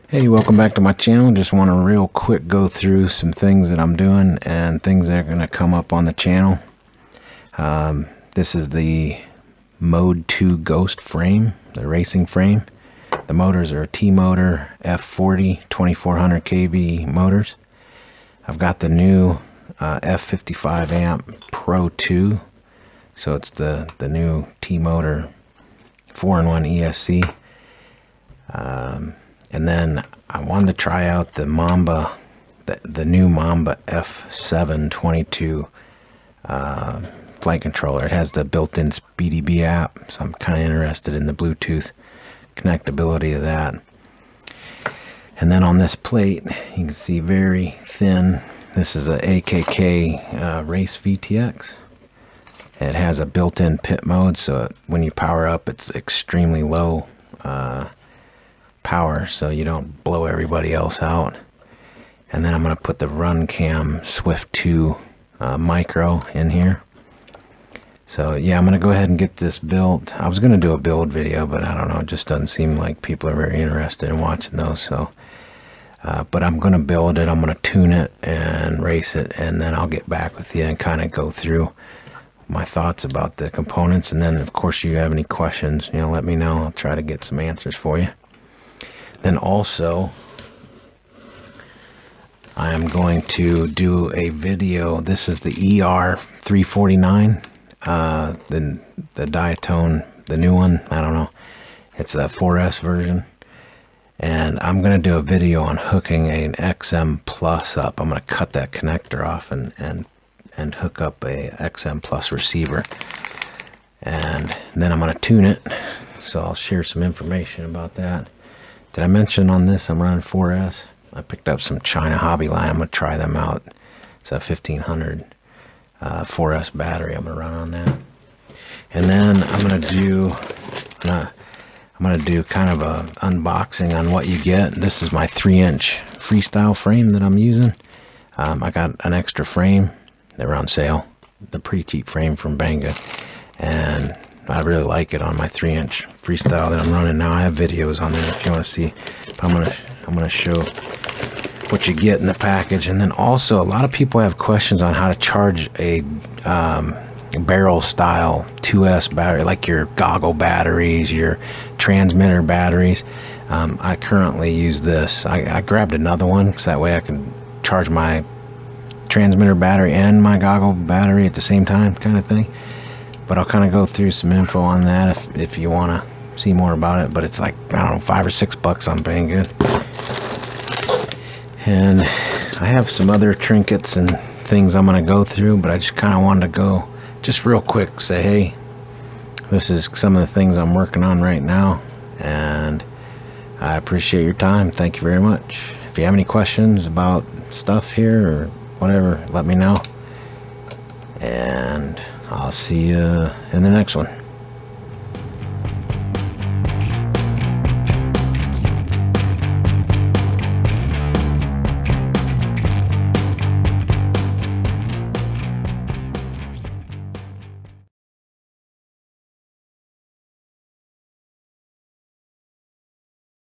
Hey, welcome back to my channel. Just want to real quick go through some things that I'm doing and things that are going to come up on the channel. This is the Mode 2 Ghost frame, the racing frame. The motors are T-motor F40 2400 kV motors. I've got the new F55A Pro II, so it's the new T-motor 4-in-1 ESC. And then I wanted to try out the Mamba, the new Mamba F722 flight controller. It has the built-in SpeedyB app, so I'm kind of interested in the Bluetooth connectability of that. And then on this plate, you can see very thin. This is a AKK Race VTX. It has a built-in pit mode, so when you power up, it's extremely low power, so you don't blow everybody else out. And then I'm going to put the Runcam Swift 2 Micro in here. So yeah, I'm going to go ahead and get this built. I was going to do a build video, but I don't know, it just doesn't seem like people are very interested in watching those. So but I'm going to build it, I'm going to tune it and race it, and then I'll get back with you and kind of go through my thoughts about the components. And then of course, if you have any questions, you know, let me know. I'll try to get some answers for you. Then also, I am going to do a video. This is the ER349, the Diatone, the new one. I don't know. It's a 4S version. And I'm going to do a video on hooking an XM Plus up. I'm going to cut that connector off and hook up a XM Plus receiver. And then I'm going to tune it. So I'll share some information about that. Did I mention on this I'm running 4S? I picked up some China Hobby Line. I'm going to try them out. It's a 1500 4S battery. I'm going to run on that. And then I'm going to do kind of a unboxing on what you get. This is my 3-inch freestyle frame that I'm using. I got an extra frame. They were on sale. They're pretty cheap frame from Banga. And I really like it on my 3-inch freestyle that I'm running now. I have videos on there if you want to see. But I'm gonna show what you get in the package. And then also, a lot of people have questions on how to charge a barrel style 2S battery, like your goggle batteries, your transmitter batteries. I currently use this. I grabbed another one because that way I can charge my transmitter battery and my goggle battery at the same time, kind of thing. But I'll kind of go through some info on that if you want to see more about it. But it's like, I don't know, $5 or $6 on Banggood. And I have some other trinkets and things I'm going to go through, but I just kind of wanted to go just real quick, say, hey, this is some of the things I'm working on right now. And I appreciate your time. Thank you very much. If you have any questions about stuff here or whatever, let me know. And I'll see you in the next one.